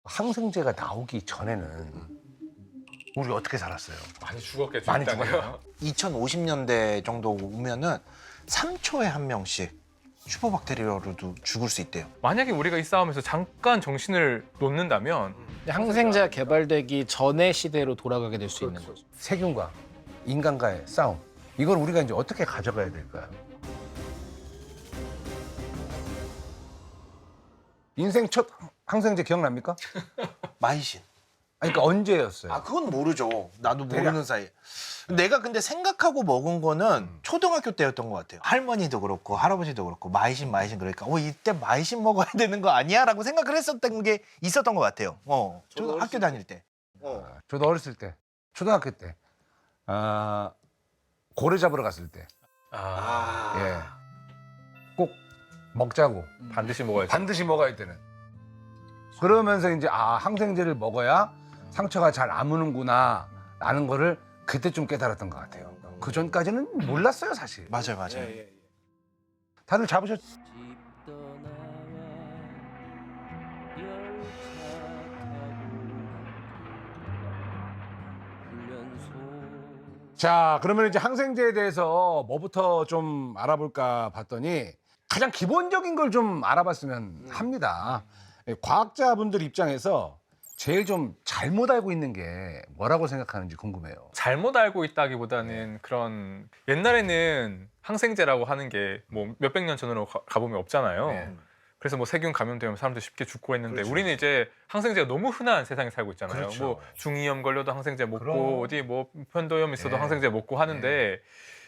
항생제가 나오기 전에는 우리 어떻게 살았어요? 많이 죽었겠죠. 많이 일단은. 죽었어요. 2050년대 정도 오면은 3초에 한 명씩 슈퍼박테리아로도 죽을 수 있대요. 만약에 우리가 이 싸움에서 잠깐 정신을 놓는다면 항생제가 개발되기 전의 시대로 돌아가게 될 수 있는 거죠. 세균과 인간과의 싸움. 이걸 우리가 이제 어떻게 가져가야 될까요? 인생 첫 항생제 기억납니까? 마이신. 아니, 그러니까 언제였어요? 아, 그건 모르죠. 나도 대략. 모르는 사이에. 내가 근데 생각하고 먹은 거는 초등학교 때였던 것 같아요. 할머니도 그렇고 할아버지도 그렇고 마이신 그러니까 이때 마이신 먹어야 되는 거 아니야? 라고 생각을 했었던 게 있었던 것 같아요. 저도 학교 다닐 때. 저도 어렸을 때, 초등학교 때, 고래 잡으러 갔을 때, 예, 꼭 먹자고 반드시 먹어야죠. 반드시 먹어야 되는. 그러면서 이제 항생제를 먹어야 상처가 잘 아무는구나 라는 거를 그때 좀 깨달았던 것 같아요. 그 전까지는 몰랐어요, 사실. 맞아요. 다들 잡으셨. 자, 그러면 이제 항생제에 대해서 뭐부터 좀 알아볼까 봤더니 가장 기본적인 걸 좀 알아봤으면 합니다. 과학자분들 입장에서 제일 좀 잘못 알고 있는 게 뭐라고 생각하는지 궁금해요. 잘못 알고 있다기보다는 그런 옛날에는 항생제라고 하는 게 뭐 몇백 년 전으로 가보면 없잖아요. 네. 그래서 뭐 세균 감염되면 사람들 쉽게 죽고 했는데 그렇죠. 우리는 이제 항생제가 너무 흔한 세상에 살고 있잖아요. 그렇죠. 뭐 중이염 걸려도 항생제 먹고 그럼. 어디 뭐 편도염 있어도 네. 항생제 먹고 하는데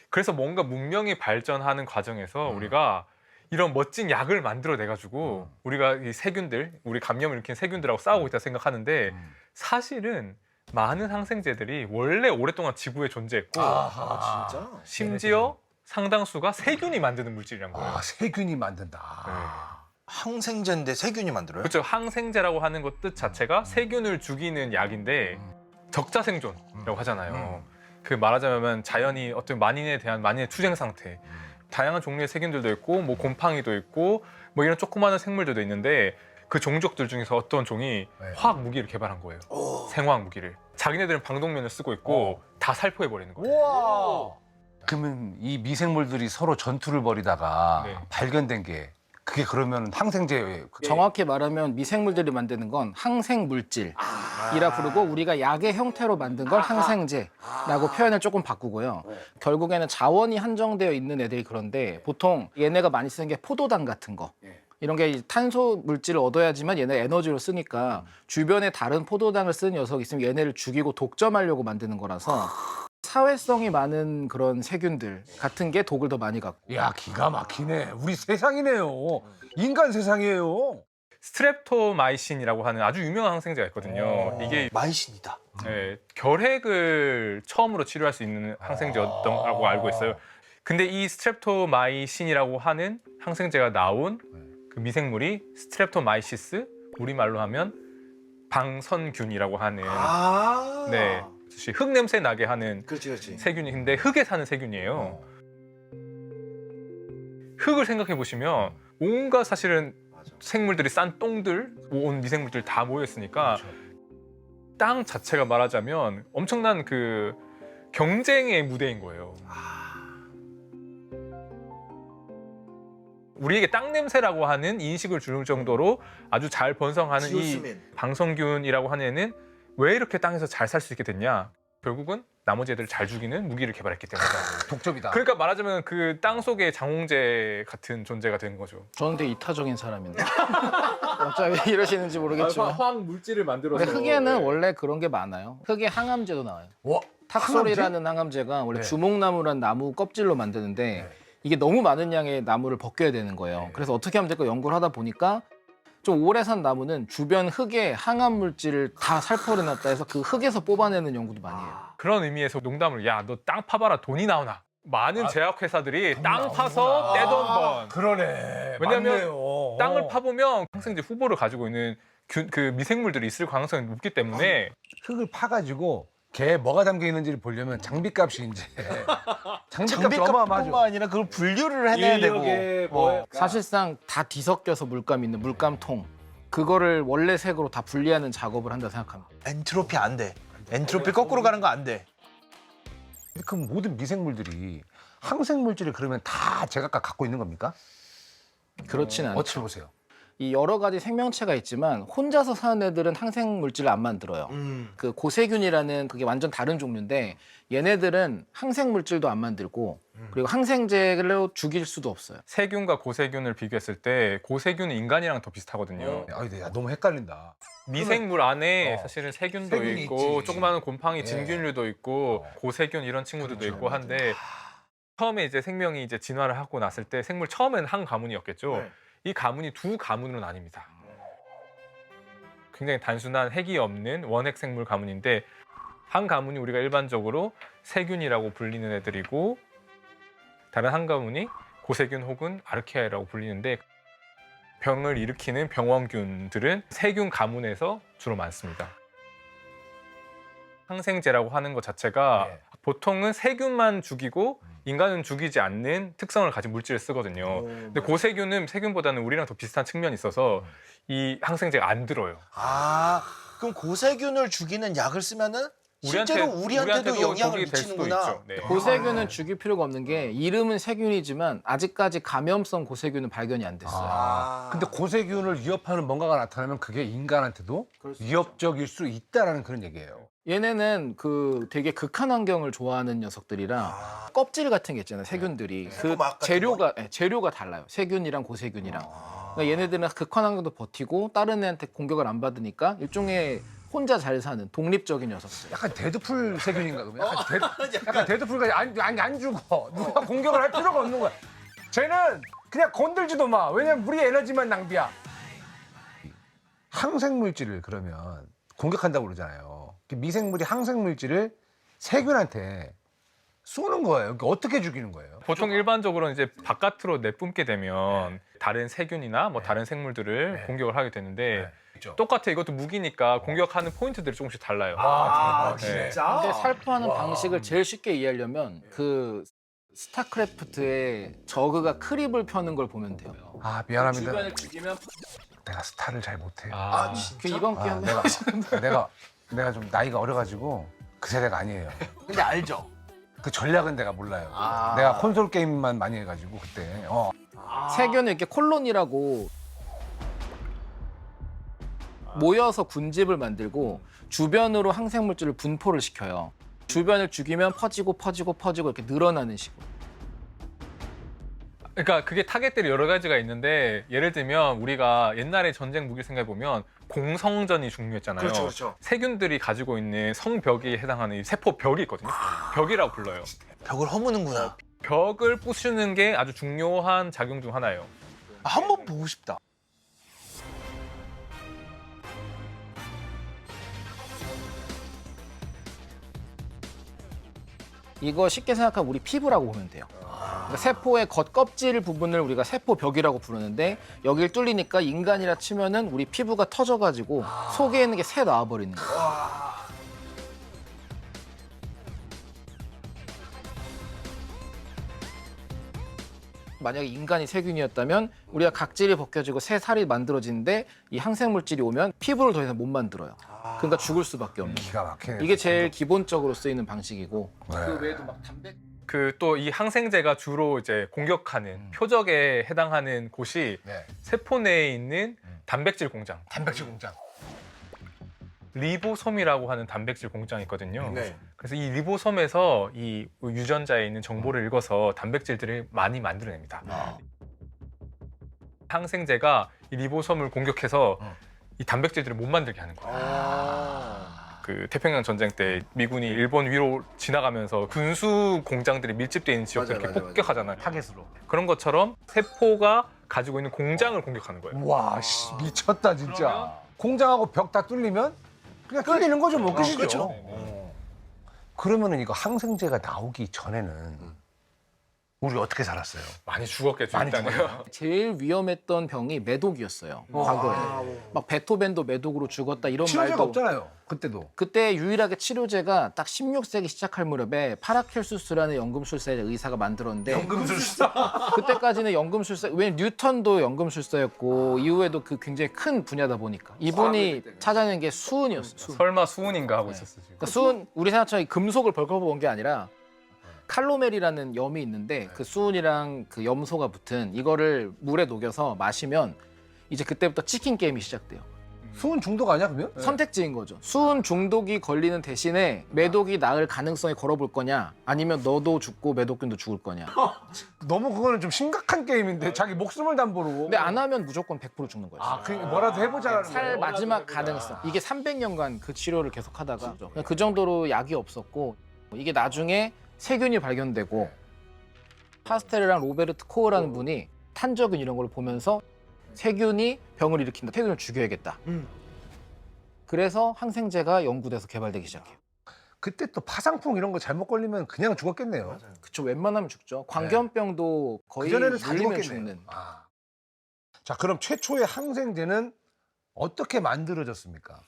그래서 뭔가 문명이 발전하는 과정에서 우리가 이런 멋진 약을 만들어내가지고 우리가 이 세균들, 우리 감염을 일으킨 세균들하고 싸우고 있다 생각하는데 사실은 많은 항생제들이 원래 오랫동안 지구에 존재했고 진짜? 심지어 상당수가 세균이 만드는 물질이란 거예요. 세균이 만든다. 항생제인데 세균이 만들어요? 그렇죠. 항생제라고 하는 것 뜻 자체가 세균을 죽이는 약인데 적자생존이라고 하잖아요. 그 말하자면 자연이 어떤 만인에 대한 만인의 투쟁 상태. 다양한 종류의 세균들도 있고 뭐 곰팡이도 있고 뭐 이런 조그마한 생물들도 있는데 그 종족들 중에서 어떤 종이 화학 무기를 개발한 거예요. 생화학 무기를. 자기네들은 방독면을 쓰고 있고 다 살포해버리는 거예요. 우와. 그러면 이 미생물들이 서로 전투를 벌이다가 네. 발견된 게 그게 그러면 항생제. 정확히 말하면 미생물들이 만드는 건 항생 물질이라 부르고 우리가 약의 형태로 만든 걸 항생제라고 표현을 조금 바꾸고요. 결국에는 자원이 한정되어 있는 애들이 그런데 보통 얘네가 많이 쓰는 게 포도당 같은 거. 이런 게 탄소 물질을 얻어야지만 얘네 에너지로 쓰니까 주변에 다른 포도당을 쓰는 녀석이 있으면 얘네를 죽이고 독점하려고 만드는 거라서 사회성이 많은 그런 세균들 같은 게 독을 더 많이 갖고. 야, 기가 막히네. 우리 세상이네요. 인간 세상이에요. 스트랩토마이신이라고 하는 아주 유명한 항생제가 있거든요. 이게 마이신이다. 결핵을 처음으로 치료할 수 있는 항생제였다고 알고 있어요. 근데 이 스트랩토마이신이라고 하는 항생제가 나온 그 미생물이 스트랩토마이시스, 우리말로 하면 방선균이라고 하는 네, 흙 냄새 나게 하는 그렇지. 세균인데 흙에 사는 세균이에요. 흙을 생각해 보시면 온갖 사실은 생물들이 싼 똥들, 온 미생물들 다 모여 있으니까 땅 자체가 말하자면 엄청난 그 경쟁의 무대인 거예요. 우리에게 땅 냄새라고 하는 인식을 줄 정도로 아주 잘 번성하는 이 방성균이라고 하는 애는 왜 이렇게 땅에서 잘 살 수 있게 됐냐? 결국은 나머지 애들을 잘 죽이는 무기를 개발했기 때문이다. 독점이다. 그러니까 말하자면 그 땅 속의 장홍제 같은 존재가 된 거죠. 저는 되게 이타적인 사람인데 어차피 이러시는지 모르겠지만 화학 물질을 만들어서. 근데 흙에는 원래 그런 게 많아요. 흙에 항암제도 나와요. 와, 탁솔이라는 항암제가 원래 주목나무란 나무 껍질로 만드는데 이게 너무 많은 양의 나무를 벗겨야 되는 거예요. 그래서 어떻게 하면 될까 연구를 하다 보니까 좀 오래 산 나무는 주변 흙에 항암 물질을 다 살포를 놨다 해서 그 흙에서 뽑아내는 연구도 많이 해요. 그런 의미에서 농담을 야, 너 땅 파봐라 돈이 나오나. 많은 제약회사들이 땅 파서 떼돈 번. 그러네. 왜냐면 맞네요. 땅을 파보면 항생제 후보를 가지고 있는 그 미생물들이 있을 가능성이 높기 때문에 흙을 파가지고 걔 뭐가 담겨 있는지를 보려면 장비값이 이제 장비값이 어마어마하죠. 장비값뿐만 아니라 그걸 분류를 해내야 되고. 인력에 뭐 사실상 다 뒤섞여서 물감 있는 물감통 그거를 원래 색으로 다 분리하는 작업을 한다 생각합니다. 엔트로피 안 돼. 엔트로피 거꾸로 가는 거 안 돼. 근데 그 모든 미생물들이 항생 물질을 그러면 다 제각각 갖고 있는 겁니까? 그렇지는 않죠. 어떻게 보세요? 이 여러 가지 생명체가 있지만 혼자서 사는 애들은 항생 물질을 안 만들어요. 그 고세균이라는 그게 완전 다른 종류인데 얘네들은 항생 물질도 안 만들고 그리고 항생제로 죽일 수도 없어요. 세균과 고세균을 비교했을 때 고세균은 인간이랑 더 비슷하거든요. 야, 너무 헷갈린다. 미생물 안에 어. 사실은 세균도 세균이 있고 있지. 조그마한 곰팡이 예. 진균류도 있고 고세균 이런 친구들도 그렇죠. 있고 한데 처음에 이제 생명이 이제 진화를 하고 났을 때 생물 처음에는 한 가문이었겠죠. 네. 이 가문이 두 가문으로 나뉩니다. 굉장히 단순한 핵이 없는 원핵 생물 가문인데 한 가문이 우리가 일반적으로 세균이라고 불리는 애들이고 다른 한 가문이 고세균 혹은 아르케아라고 불리는데 병을 일으키는 병원균들은 세균 가문에서 주로 많습니다. 항생제라고 하는 것 자체가 네. 보통은 세균만 죽이고 인간은 죽이지 않는 특성을 가진 물질을 쓰거든요. 근데 고세균은 세균보다는 우리랑 더 비슷한 측면이 있어서 이 항생제가 안 들어요. 아, 그럼 고세균을 죽이는 약을 쓰면은 실제로 우리한테도 영향을 독이 될 수도 미치는구나. 있죠. 네. 고세균은 죽일 필요가 없는 게 이름은 세균이지만 아직까지 감염성 고세균은 발견이 안 됐어요. 아. 근데 고세균을 위협하는 뭔가가 나타나면 그게 인간한테도 위협적일 수 있다라는 그런 얘기예요. 얘네는 그 되게 극한 환경을 좋아하는 녀석들이라 껍질 같은 게 있잖아요. 세균들이 그 세포막 같은 재료가 달라요. 세균이랑 고세균이랑. 그러니까 얘네들은 극한 환경도 버티고 다른 애한테 공격을 안 받으니까 일종의 혼자 잘 사는 독립적인 녀석들. 약간 데드풀 세균인가 그러면? 약간 데드풀가 안 죽어. 누가 공격을 할 필요가 없는 거야. 쟤는 그냥 건들지도 마. 왜냐면 우리 에너지만 낭비야. 항생 물질을 그러면 공격한다고 그러잖아요. 미생물이 항생 물질을 세균한테 쏘는 거예요. 그러니까 어떻게 죽이는 거예요? 보통 일반적으로는 이제 바깥으로 내뿜게 되면 다른 세균이나 뭐 다른 생물들을 공격을 하게 되는데 똑같아 이것도 무기니까 공격하는 포인트들이 조금씩 달라요. 네. 근데 살포하는 방식을 제일 쉽게 이해하려면 그 스타크래프트의 저그가 크립을 펴는 걸 보면 돼요. 아 미안합니다. 주변을 죽이면 내가 스타를 잘 못해요. 그 이번 기회 한번 내가 좀 나이가 어려가지고 그 세대가 아니에요. 근데 알죠? 그 전략은 내가 몰라요. 내가 콘솔 게임만 많이 해가지고 그때. 세균을 이렇게 콜론이라고 모여서 군집을 만들고 주변으로 항생물질을 분포를 시켜요. 주변을 죽이면 퍼지고 이렇게 늘어나는 식으로. 그러니까 그게 타겟들이 여러 가지가 있는데 예를 들면 우리가 옛날에 전쟁 무기 생각해 보면 공성전이 중요했잖아요. 그렇죠. 세균들이 가지고 있는 성벽에 해당하는 이 세포 벽이 있거든요. 벽이라고 불러요. 벽을 허무는구나. 벽을 부수는 게 아주 중요한 작용 중 하나예요. 한번 보고 싶다. 이거 쉽게 생각하면 우리 피부라고 보면 돼요. 그러니까 세포의 겉껍질 부분을 우리가 세포벽이라고 부르는데 여길 뚫리니까 인간이라 치면은 우리 피부가 터져가지고 속에 있는 게 새 나와버리는 거예요. 만약에 인간이 세균이었다면 우리가 각질이 벗겨지고 새 살이 만들어지는데 이 항생물질이 오면 피부를 더 이상 못 만들어요. 그러니까 죽을 수밖에 없는 거예요. 기가 막히네. 이게 제일 기본적으로 쓰이는 방식이고 네. 그 외에도 막 단백 그 또 이 항생제가 주로 이제 공격하는 표적에 해당하는 곳이 네. 세포 내에 있는 단백질 공장, 단백질 공장. 리보솜이라고 하는 단백질 공장이 있거든요. 네. 그래서 이 리보솜에서 이 유전자에 있는 정보를 읽어서 단백질들을 많이 만들어냅니다. 항생제가 이 리보솜을 공격해서 이 단백질들을 못 만들게 하는 거예요. 그 태평양 전쟁 때 미군이 일본 위로 지나가면서 군수 공장들이 밀집되어 있는 지역들 이렇게 폭격하잖아요. 타겟으로. 그런 것처럼 세포가 가지고 있는 공장을 공격하는 거예요. 와, 씨, 미쳤다 진짜. 공장하고 벽 다 뚫리면 그냥 뚫리는 거죠, 뭐 끝이죠. 그렇죠. 그러면은 이거 항생제가 나오기 전에는 우리 어떻게 살았어요? 많이 죽었겠죠. 많이 일단은. 제일 위험했던 병이 매독이었어요. 과거에. 막 베토벤도 매독으로 죽었다 이런 치료제가 말도. 없잖아요. 그때도. 그때 유일하게 치료제가 딱 16세기 시작할 무렵에 파라켈수스라는 연금술사 의사가 만들었는데 연금술사. 그때까지는 연금술사, 왜냐면 뉴턴도 연금술사였고 이후에도 그 굉장히 큰 분야다 보니까 이분이 찾아낸 게 수은이었어요. 수은. 설마 수은인가 하고 있었어 지금. 그러니까 수은, 우리 생각처럼 금속을 벌컥 본 게 아니라 칼로멜이라는 염이 있는데 그 수은이랑 그 염소가 붙은 이거를 물에 녹여서 마시면 이제 그때부터 치킨 게임이 시작돼요. 수은 중독 아니야 그러면? 선택지인 거죠. 수은 중독이 걸리는 대신에 매독이 나을 가능성이 걸어볼 거냐, 아니면 너도 죽고 매독균도 죽을 거냐. 너무 그거는 좀 심각한 게임인데 자기 목숨을 담보로. 근데 안 하면 무조건 100% 죽는 거예요. 아, 그 뭐라도 해보자는 살 거예요. 마지막 가능성. 이게 300년간 그 치료를 계속 하다가 그 정도로 약이 없었고, 이게 나중에 세균이 발견되고 파스테르랑 로베르트 코흐라는 분이 탄저균 이런 걸 보면서 세균이 병을 일으킨다. 세균을 죽여야겠다. 그래서 항생제가 연구돼서 개발되기 시작해요. 그때 또 파상풍 이런 거 잘못 걸리면 그냥 죽었겠네요. 그쵸, 웬만하면 죽죠. 광견병도 거의 그전에는 다 물리면 죽었겠네요. 죽는. 아. 자, 그럼 최초의 항생제는 어떻게 만들어졌습니까?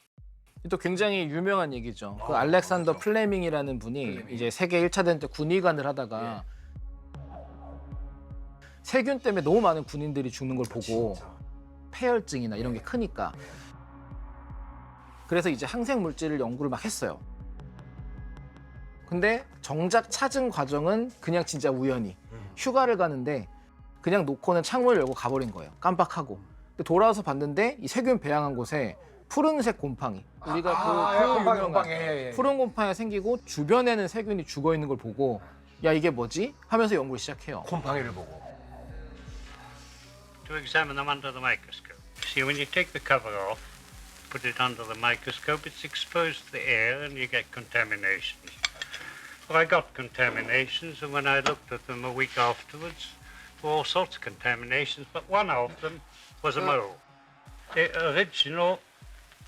또 굉장히 유명한 얘기죠. 그 알렉산더 플레밍이라는 분이 이제 세계 1차 대전 때 군의관을 하다가 세균 때문에 너무 많은 군인들이 죽는 걸 보고 폐혈증이나 이런 게 크니까 그래서 이제 항생 물질을 연구를 막 했어요. 근데 정작 찾은 과정은 그냥 진짜 우연히 휴가를 가는데 그냥 놓고는 창문을 열고 가버린 거예요. 깜빡하고. 근데 돌아와서 봤는데 이 세균 배양한 곳에 푸른색 곰팡이, 우리가 그 곰팡이, 유명한 곰팡이. 예. 푸른 곰팡이가 생기고 주변에는 세균이 죽어 있는 걸 보고 야 이게 뭐지? 하면서 연구를 시작해요. 곰팡이를 보고. To examine them under the microscope. See, when you take the cover off, put it under the microscope, it's exposed to the air and you get contaminations. Well, I got contaminations, and when I looked at them a week afterwards, there were all sorts of contaminations, but one of them was a mole. The original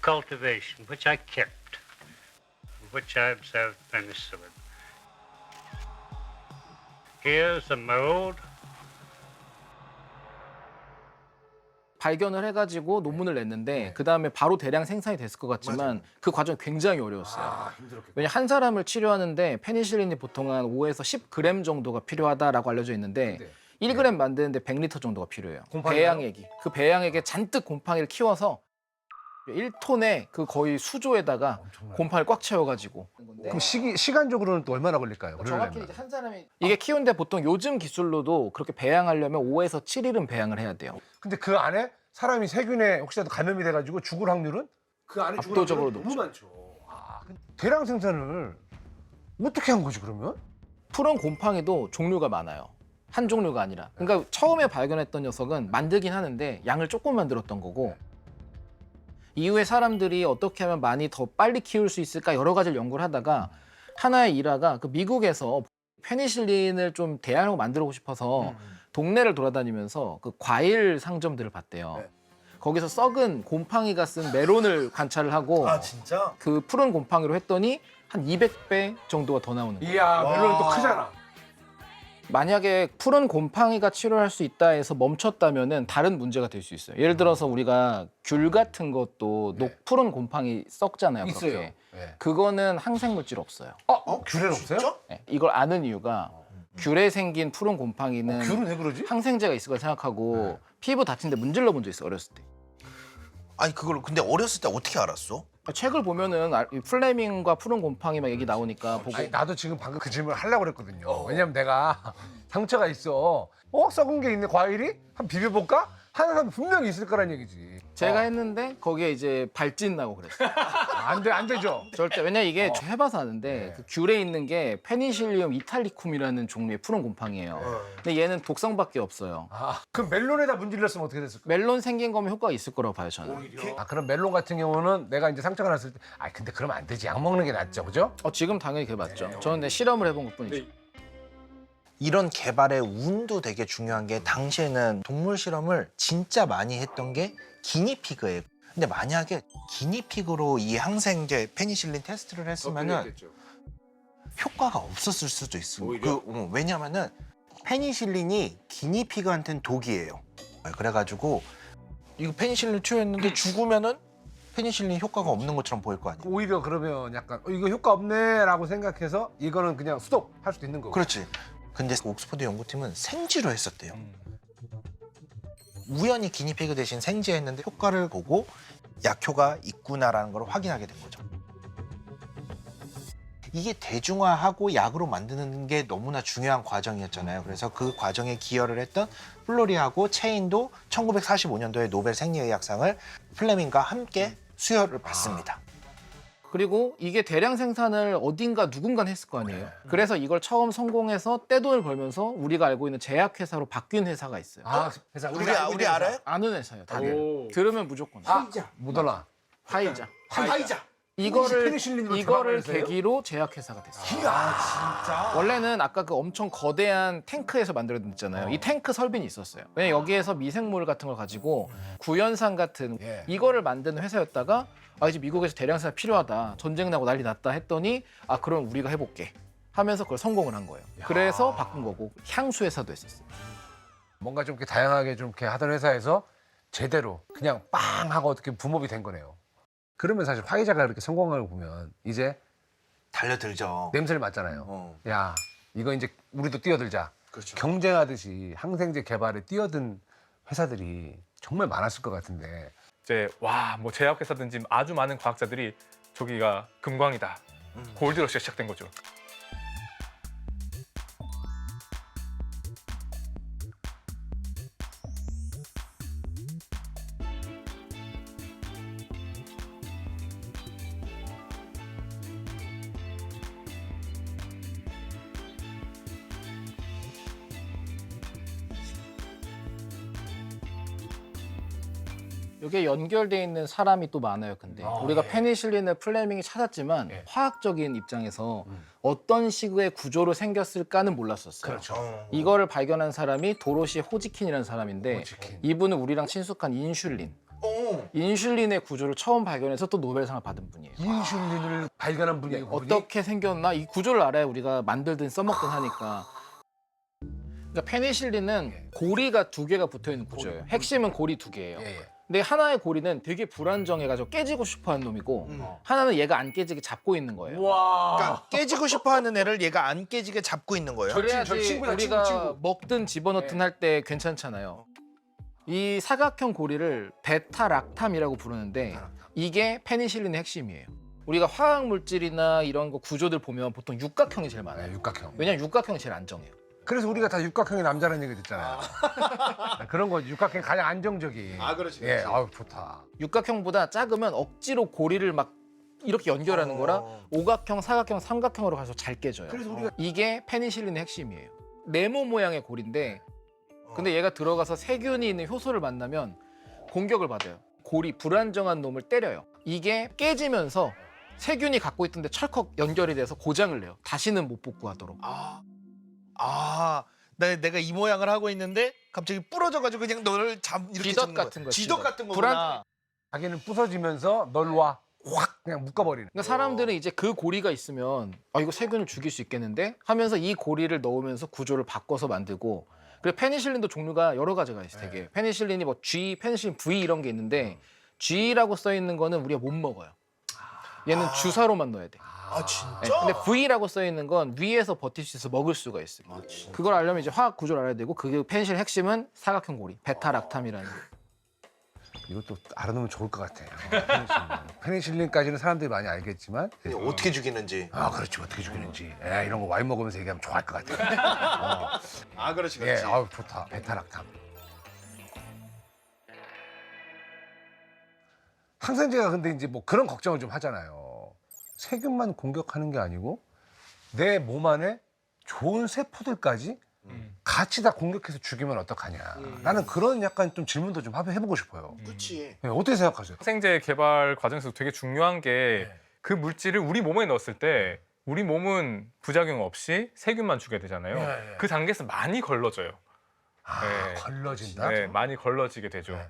cultivation, which I kept, which I observed penicillin. Here's the mold. 발견을 해가지고 논문을 냈는데 그 다음에 바로 대량 생산이 됐을 것 같지만 그 과정이 굉장히 어려웠어요. 왜냐 한 사람을 치료하는데 페니실린이 보통 한 5에서 10g 정도가 필요하다라고 알려져 있는데 1g 만드는데 100리터 정도가 필요해요. 곰팡이요? 배양액이. 그 배양액에 잔뜩 곰팡이를 키워서 1톤의 그 거의 수조에다가 곰팡이를 꽉 채워가지고. 그럼 시간적으로는 또 얼마나 걸릴까요? 정확히 그러려면? 이제 한 사람이 이게 키우는데 보통 요즘 기술로도 그렇게 배양하려면 5에서 7일은 배양을 해야 돼요. 근데 그 안에 사람이 세균에 혹시라도 감염이 돼가지고 죽을 확률은 그 안에 죽을 압도적으로 확률은 너무 높죠. 많죠. 아, 대량 생산을 어떻게 한 거지 그러면? 푸른 곰팡이도 종류가 많아요. 한 종류가 아니라. 그러니까 처음에 발견했던 녀석은 만들긴 하는데 양을 조금 만들었던 거고 이후에 사람들이 어떻게 하면 많이 더 빨리 키울 수 있을까 여러 가지를 연구를 하다가 하나의 일화가 그 미국에서 페니실린을 좀 대량으로 만들고 싶어서 동네를 돌아다니면서 그 과일 상점들을 봤대요. 거기서 썩은 곰팡이가 쓴 메론을 관찰을 하고 진짜? 그 푸른 곰팡이로 했더니 한 200배 정도가 더 나오는 거예요. 이야, 멜론은 또 크잖아. 만약에 푸른 곰팡이가 치료할 수 있다 해서 멈췄다면은 다른 문제가 될 수 있어요. 예를 들어서 우리가 귤 같은 것도 푸른 곰팡이 썩잖아요. 있어요. 그렇게. 네. 그거는 항생 물질 없어요. 귤에는 없어요? 네. 이걸 아는 이유가 귤에 생긴 푸른 곰팡이는 귤은 왜 그러지? 항생제가 있을 걸 생각하고 피부 다친데 문질러 본 적 있어요. 어렸을 때. 아니 그걸 근데 어렸을 때 어떻게 알았어? 책을 보면은 이 플레밍과 푸른 곰팡이 막 얘기 나오니까 보고 아니, 나도 지금 방금 그 질문을 하려고 그랬거든요. 왜냐면 내가 상처가 있어. 썩은 게 있네, 과일이? 한번 비벼볼까? 하는 사람 분명히 있을 거란 얘기지. 제가 했는데 거기에 이제 발진 나고 그랬어요. 안 되죠? 절대. 왜냐 이게 해봐서 아는데 그 귤에 있는 게 페니실리움 이탈리쿰이라는 종류의 푸른 곰팡이에요. 근데 얘는 독성밖에 없어요. 아, 그럼 멜론에다 문질렀으면 어떻게 됐을까? 멜론 생긴 거면 효과가 있을 거라고 봐요 저는. 아, 그럼 멜론 같은 경우는 내가 이제 상처가 났을 때, 근데 그러면 안 되지. 약 먹는 게 낫죠, 그죠? 지금 당연히 그게 맞죠. 저는 실험을 해본 것뿐이죠. 이런 개발의 운도 되게 중요한 게 당시에는 동물 실험을 진짜 많이 했던 게 기니피그예요. 근데 만약에 기니피그로 이 항생제 페니실린 테스트를 했으면은 효과가 없었을 수도 있어요. 왜냐면은 페니실린이 기니피그한테는 독이에요. 그래가지고 이거 페니실린 투여했는데 죽으면은 페니실린 효과가 없는 것처럼 보일 거 아니에요. 오히려 그러면 약간 이거 효과 없네라고 생각해서 이거는 그냥 수독할 수도 있는 거고. 그렇지. 근데 옥스퍼드 연구팀은 생쥐로 했었대요. 우연히 기니피그 대신 생쥐했는데 효과를 보고 약효가 있구나라는 걸 확인하게 된 거죠. 이게 대중화하고 약으로 만드는 게 너무나 중요한 과정이었잖아요. 그래서 그 과정에 기여를 했던 플로리하고 체인도 1945년도에 노벨 생리의학상을 플레밍과 함께 수여를 받습니다. 그리고 이게 대량 생산을 어딘가 누군가 했을 거 아니에요. 그래서 이걸 처음 성공해서 떼돈을 벌면서 우리가 알고 있는 제약회사로 바뀐 회사가 있어요. 아, 회사 우리 알아요? 아는 회사예요, 다들. 들으면 무조건. 모더나. 화이자. 화이자. 이거를 페니실린으로 이거를 개발했어요? 계기로 제약회사가 됐어요. 진짜. 원래는 아까 그 엄청 거대한 탱크에서 만들어냈잖아요. 이 탱크 설빈이 있었어요. 왜냐 여기에서 미생물 같은 걸 가지고 구연산 같은 예. 이거를 만드는 회사였다가 이제 미국에서 대량산 필요하다. 전쟁 나고 난리 났다 했더니 그럼 우리가 해볼게 하면서 그걸 성공을 한 거예요. 그래서 바꾼 거고 향수 회사도 했었어요. 뭔가 좀 이렇게 다양하게 좀 이렇게 하던 회사에서 제대로 그냥 빵 하고 어떻게 붐업이 된 거네요. 그러면 사실 화이자가 그렇게 성공한 걸 보면 이제 달려들죠. 냄새를 맡잖아요. 어. 야, 이거 이제 우리도 뛰어들자. 그렇죠. 경쟁하듯이 항생제 개발에 뛰어든 회사들이 정말 많았을 것 같은데. 이제 뭐 제약회사든지 아주 많은 과학자들이 저기가 금광이다. 골드러시가 시작된 거죠. 이게 연결돼 있는 사람이 또 많아요. 근데 우리가 페니실린을 플레밍이 찾았지만 화학적인 입장에서 어떤 식의 구조로 생겼을까는 몰랐었어요. 그렇죠. 이거를 발견한 사람이 도로시 호지킨이라는 사람인데 호지킨. 이분은 우리랑 친숙한 인슐린. 인슐린의 구조를 처음 발견해서 또 노벨상을 받은 분이에요. 인슐린을 발견한 분이 어떻게 생겼나 이 구조를 알아야 우리가 만들든 써먹든 하니까. 그러니까 페니실린은 고리가 2개가 붙어 있는 구조예요. 핵심은 고리 2개예요. 예. 근데 하나의 고리는 되게 불안정해가지고 깨지고 싶어하는 놈이고 하나는 얘가 안 깨지게 잡고 있는 거예요. 와. 그러니까 깨지고 싶어하는 애를 얘가 안 깨지게 잡고 있는 거예요. 그래야지 저 친구다, 우리가 친구. 먹든 집어넣든 할 때 괜찮잖아요. 이 사각형 고리를 베타락탐이라고 부르는데 이게 페니실린의 핵심이에요. 우리가 화학 물질이나 이런 거 구조들 보면 보통 육각형이 제일 많아요. 네, 육각형. 왜냐면 육각형이 제일 안정해요. 그래서 우리가 다 육각형의 남자라는 얘기 듣잖아요. 그런 거 육각형이 가장 안정적인. 그렇지. 예, 아우 좋다. 육각형보다 작으면 억지로 고리를 막 이렇게 연결하는 거라 오각형, 사각형, 삼각형으로 가서 잘 깨져요. 그래서 우리가 이게 페니실린의 핵심이에요. 네모 모양의 고리인데 근데 얘가 들어가서 세균이 있는 효소를 만나면 공격을 받아요. 고리 불안정한 놈을 때려요. 이게 깨지면서 세균이 갖고 있던 데 철컥 연결이 돼서 고장을 내요. 다시는 못 복구하도록. 내가 이 모양을 하고 있는데 갑자기 부러져가지고 그냥 너를 이렇게 지덕 잡는 거야. 같은 거, 지덕 지덕. 같은 거구나. 자기는 부서지면서 널 와. 확 그냥 묶어버리는. 그러니까 사람들은 이제 그 고리가 있으면 이거 세균을 죽일 수 있겠는데 하면서 이 고리를 넣으면서 구조를 바꿔서 만들고 그리고 페니실린도 종류가 여러 가지가 있어요. 되게 페니실린이 뭐 G, 페니실린 V 이런 게 있는데 G라고 써 있는 거는 우리가 못 먹어요. 얘는 주사로만 넣어야 돼. 진짜? 네, 근데 V라고 써 있는 건 위에서 버틸 수 있어 먹을 수가 있어요. 그걸 알려면 이제 화학 구조를 알아야 되고 그게 페니실린 핵심은 사각형 고리, 베타락탐이라는. 이것도 알아놓으면 좋을 것 같아요. 페니실린까지는 사람들이 많이 알겠지만 어떻게 죽이는지. 그렇지 어떻게 죽이는지 이런 거 와인 먹으면서 얘기하면 좋아할 것 같아요. 그렇지, 예, 아우 좋다. 베타락탐. 항생제가 근데 이제 뭐 그런 걱정을 좀 하잖아요. 세균만 공격하는 게 아니고 내 몸 안에 좋은 세포들까지 같이 다 공격해서 죽이면 어떡하냐. 나는 그런 약간 좀 질문도 좀 해보고 싶어요. 그렇지. 예, 어떻게 생각하세요? 항생제 개발 과정에서 되게 중요한 게 그 물질을 우리 몸에 넣었을 때 우리 몸은 부작용 없이 세균만 죽여야 되잖아요. 예. 그 단계에서 많이 걸러져요. 네. 걸러진다? 네, 많이 걸러지게 되죠. 네.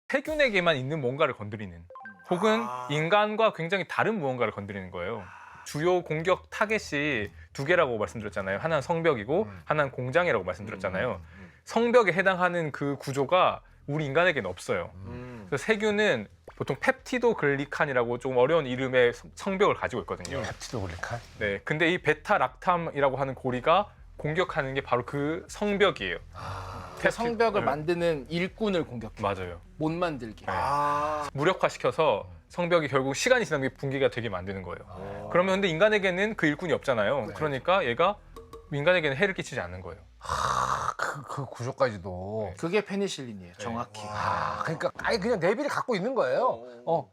세균에게만 있는 뭔가를 건드리는 혹은 인간과 굉장히 다른 무언가를 건드리는 거예요. 주요 공격 타겟이 두 개라고 말씀드렸잖아요. 하나는 성벽이고 하나는 공장이라고 말씀드렸잖아요. 성벽에 해당하는 그 구조가 우리 인간에게는 없어요. 그래서 세균은 보통 펩티도글리칸이라고 좀 어려운 이름의 성벽을 가지고 있거든요. 펩티도글리칸. 네, 근데 이 베타락탐이라고 하는 고리가 공격하는 게 바로 그 성벽이에요. 그 성벽을 네. 만드는 일꾼을 공격해. 맞아요. 못 만들게. 무력화시켜서 성벽이 결국 시간이 지나면 붕괴가 되게 만드는 거예요. 그러면 근데 인간에게는 그 일꾼이 없잖아요. 그러니까 얘가 인간에게는 해를 끼치지 않는 거예요. 그 구조까지도. 그게 페니실린이에요. 정확히. 그러니까 아예 그냥 내비를 갖고 있는 거예요.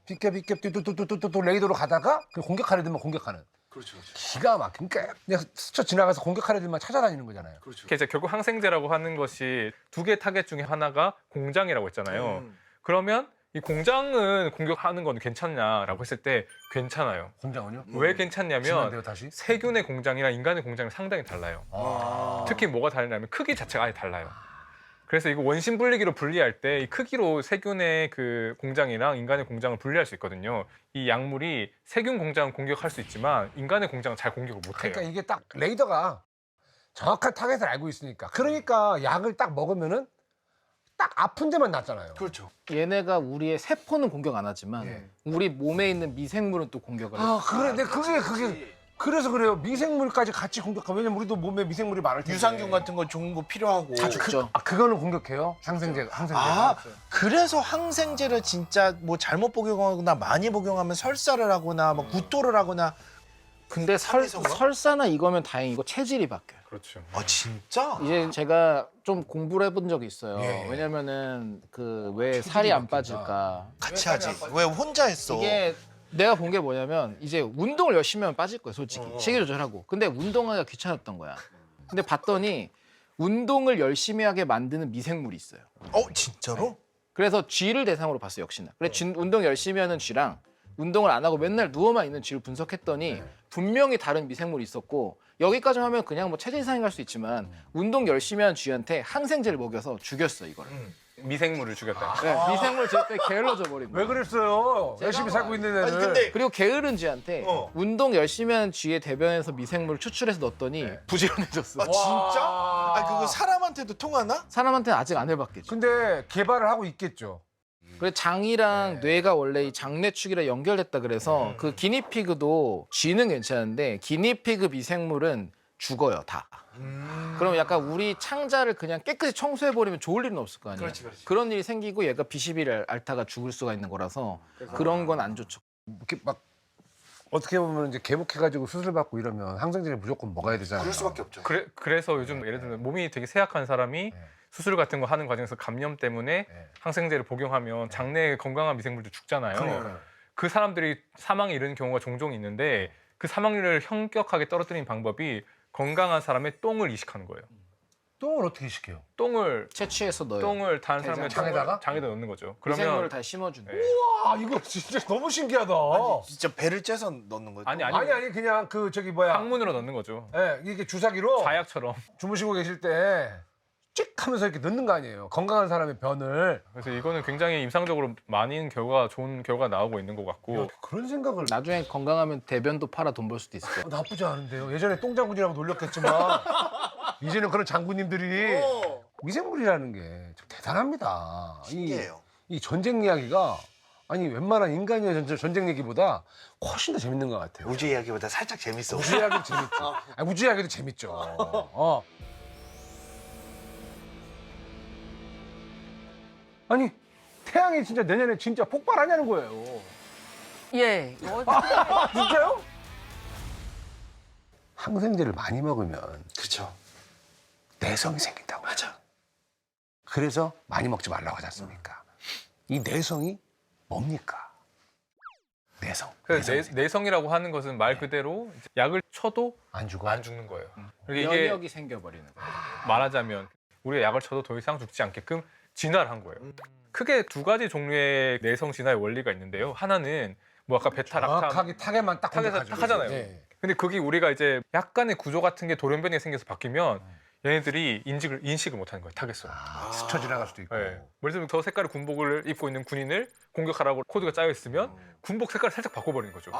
비켜 뚜뚜뚜뚜뚜 레이더로 가다가 그 공격하려 들면 공격하는. 그렇죠. 기가 막힌. 그러니까 그냥 스쳐 지나가서 공격하려 들만 찾아다니는 거잖아요. 그렇죠. 이게 이제 결국 항생제라고 하는 것이 두 개의 타겟 중에 하나가 공장이라고 했잖아요. 그러면 이 공장은 공격하는 건 괜찮냐라고 했을 때 괜찮아요. 공장은요? 왜 괜찮냐면 지난데요 다시? 세균의 공장이랑 인간의 공장이 상당히 달라요. 특히 뭐가 다르냐면 크기 자체가 아예 달라요. 그래서 이거 원심 분리기로 분리할 때 이 크기로 세균의 그 공장이랑 인간의 공장을 분리할 수 있거든요. 이 약물이 세균 공장은 공격할 수 있지만 인간의 공장은 잘 공격을 못 해요. 그러니까 이게 딱 레이더가 정확한 타겟을 알고 있으니까. 그러니까 약을 딱 먹으면은 딱 아픈 데만 낫잖아요. 그렇죠. 얘네가 우리의 세포는 공격 안 하지만 예. 우리 몸에 있는 미생물은 또 공격을 해요. 그래, 내 그게 그래서 그래요. 미생물까지 같이 공격하면 왜냐면 우리도 몸에 미생물이 많을 텐데. 유산균 같은 거 좋은 거 필요하고. 다 죽죠. 그거는 공격해요. 항생제. 그래서 항생제를 진짜 뭐 잘못 복용하거나 많이 복용하면 설사를 하거나 뭐 구토를 하거나. 근데 상해서인가? 설사나 이거면 다행이고 체질이 바뀌어요. 그렇죠. 진짜? 이제 제가 좀 공부를 해본 적이 있어요. 예. 왜냐면은 그 왜 살이 안 바뀐다. 빠질까. 같이 하지. 왜 혼자 했어? 이게 내가 본 게 뭐냐면 이제 운동을 열심히 하면 빠질 거예요, 솔직히. 식이 조절하고. 근데 운동하기가 귀찮았던 거야. 근데 봤더니 운동을 열심히 하게 만드는 미생물이 있어요. 진짜로? 그래서 쥐를 대상으로 봤어요, 역시나. 그래 운동 열심히 하는 쥐랑 운동을 안 하고 맨날 누워만 있는 쥐를 분석했더니 분명히 다른 미생물이 있었고 여기까지 하면 그냥 뭐 체질 이상이 갈 수 있지만 운동 열심히 하는 쥐한테 항생제를 먹여서 죽였어, 이거를. 미생물을 죽였다. 네, 미생물 제때 게을러져 버린 거예요. 왜 그랬어요? 열심히 살고 있는 애를. 아니 근데 그리고 게으른 쥐한테 운동 열심히 하는 쥐의 대변에서 미생물을 추출해서 넣었더니 부지런해졌어. 진짜? 그거 사람한테도 통하나? 사람한테는 아직 안 해봤겠죠. 근데 개발을 하고 있겠죠. 그래 장이랑 뇌가 원래 이 장내축이랑 연결됐다 그래서 그 기니피그도 쥐는 괜찮은데 기니피그 미생물은 죽어요 다. 그럼 약간 우리 창자를 그냥 깨끗이 청소해버리면 좋을 일은 없을 거 아니에요. 그렇지. 그런 일이 생기고 얘가 비시비를 앓다가 죽을 수가 있는 거라서 그런 건 안 좋죠. 이렇게 막 어떻게 보면 이제 개복해가지고 수술 받고 이러면 항생제를 무조건 먹어야 되잖아요. 없죠. 그래서 요즘 예를 들면 몸이 되게 쇠약한 사람이 수술 같은 거 하는 과정에서 감염 때문에 항생제를 복용하면 장내에 건강한 미생물도 죽잖아요. 그러니까요. 그 사람들이 사망에 이르는 경우가 종종 있는데 그 사망률을 현격하게 떨어뜨리는 방법이 건강한 사람의 똥을 이식하는 거예요. 똥을 어떻게 시켜요? 똥을 채취해서 넣어요. 다른 사람의 장에다가? 장에다 넣는 거죠. 미생물을 그러면 다 심어주는. 네. 와 이거 진짜 너무 신기하다. 진짜 배를 째서 넣는 거예요? 아니 그냥 그 저기 뭐야. 항문으로 넣는 거죠. 예, 이게 주사기로 자약처럼. 주무시고 계실 때 찍 하면서 이렇게 넣는 거 아니에요. 건강한 사람의 변을. 그래서 이거는 굉장히 임상적으로 많은 좋은 결과가 나오고 있는 것 같고 그런 생각을 나중에 건강하면 대변도 팔아 돈 벌 수도 있을 거예요. 나쁘지 않은데요. 예전에 똥장군이라고 놀렸겠지만 이제는 그런 장군님들이 미생물이라는 게 참 대단합니다. 신기해요. 이 전쟁 이야기가 아니 웬만한 인간의 전쟁 얘기보다 훨씬 더 재밌는 것 같아요. 우주 이야기보다 살짝 재밌어. 우주 이야기도 재밌죠. 우주 이야기도 재밌죠. 아니 태양이 진짜 내년에 진짜 폭발하냐는 거예요. 예. 진짜요? 항생제를 많이 먹으면 그렇죠. 내성이 생긴다고. 맞아. 그래서 많이 먹지 말라고 하지 않습니까? 이 내성이 뭡니까? 내성. 그래서 내성이라고 하는 것은 말 그대로 이제 약을 쳐도 안 죽어. 안 죽는 거예요. 그러니까 이게 면역이 생겨버리는 거예요. 말하자면 우리가 약을 쳐도 더 이상 죽지 않게끔 진화를 한 거예요. 크게 두 가지 종류의 내성 진화의 원리가 있는데요. 하나는 뭐 아까 베타락탐 정확하게 타겟만 딱 타겟을 공격하죠. 딱 하잖아요. 예. 근데 거기 우리가 이제 약간의 구조 같은 게 돌연변이가 생겨서 바뀌면 얘네들이 인식을 못하는 거예요. 타겟을. 스쳐 지나갈 수도 있고. 네. 예를 들면 저 색깔의 군복을 입고 있는 군인을 공격하라고 코드가 짜여 있으면 군복 색깔을 살짝 바꿔버리는 거죠.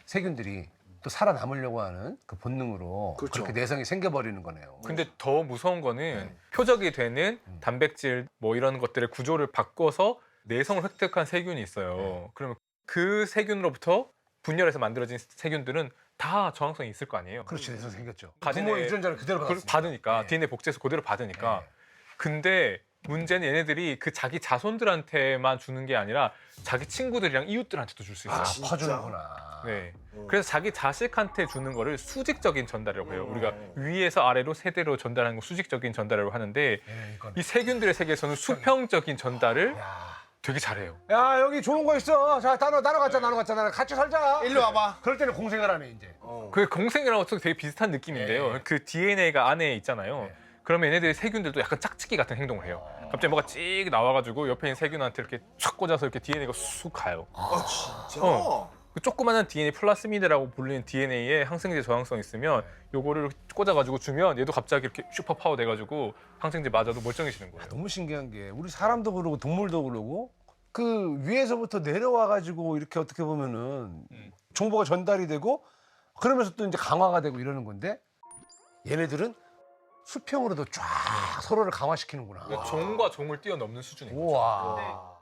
세균들이 또 살아남으려고 하는 그 본능으로 그렇죠. 그렇게 내성이 생겨버리는 거네요. 근데 더 무서운 거는 표적이 되는 단백질 뭐 이런 것들의 구조를 바꿔서 내성을 획득한 세균이 있어요. 그러면 그 세균으로부터 분열해서 만들어진 세균들은 다 저항성이 있을 거 아니에요. 그렇지, 내성 생겼죠. 가진의- 부모 유전자를 그대로 그걸 받았으니까. 받으니까 네. DNA 복제해서 그대로 받으니까. 네. 근데 문제는 얘네들이 그 자기 자손들한테만 주는 게 아니라 자기 친구들이랑 이웃들한테도 줄 수 있어요. 진짜? 퍼주는구나. 네. 그래서 자기 자식한테 주는 거를 수직적인 전달이라고 해요. 우리가 위에서 아래로 세대로 전달하는 거 수직적인 전달이라고 하는데 네, 이거는. 이 세균들의 세계에서는 수평적인 전달을 야. 되게 잘해요. 야, 여기 좋은 거 있어. 자, 나눠 갖자. 같이 살자. 일로 와봐. 그럴 때는 공생을 하네, 이제. 그 공생이랑 어떻게 되게 비슷한 느낌인데요. 네. 그 DNA가 안에 있잖아요. 네. 그러면 얘네들의 세균들도 약간 짝짓기 같은 행동을 해요. 갑자기 뭐가 찍 나와가지고 옆에 있는 세균한테 이렇게 촥 꽂아서 이렇게 DNA가 쑥 가요. 진짜? 그 조그마한 DNA 플라스미드라고 불리는 DNA에 항생제 저항성 있으면 요거를 꽂아가지고 주면 얘도 갑자기 이렇게 슈퍼 파워 돼가지고 항생제 맞아도 멀쩡해지는 거예요. 너무 신기한 게 우리 사람도 그러고 동물도 그러고 그 위에서부터 내려와 가지고 이렇게 어떻게 보면은 정보가 전달이 되고 그러면서 또 이제 강화가 되고 이러는 건데 얘네들은 수평으로도 쫙 서로를 강화시키는구나. 그러니까 종과 종을 뛰어넘는 수준인 거죠. 우와.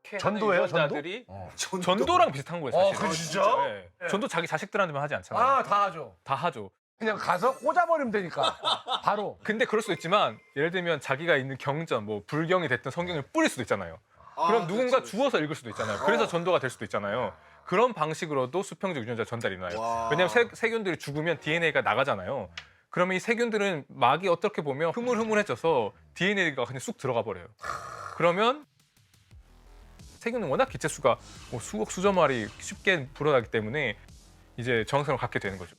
이렇게 전도예요, 하는 유전자들이 어. 전도랑 비슷한 거예요, 사실. 그 진짜? 네. 전도 자기 자식들한테만 하지 않잖아요. 아, 다 하죠. 다 하죠. 그냥 가서 꽂아버리면 되니까 바로. 근데 그럴 수도 있지만 예를 들면 자기가 있는 경전, 뭐 불경이 됐든 성경을 뿌릴 수도 있잖아요. 그럼 누군가 주워서 읽을 수도 있잖아요. 그래서 전도가 될 수도 있잖아요. 그런 방식으로도 수평적 유전자 전달이 나요. 왜냐하면 세균들이 죽으면 DNA가 나가잖아요. 그러면 이 세균들은 막이 어떻게 보면 흐물흐물해져서 DNA가 그냥 쑥 들어가 버려요. 그러면 세균은 워낙 기체수가 뭐 수억 수조 마리 쉽게 불어나기 때문에 이제 저항성을 갖게 되는 거죠.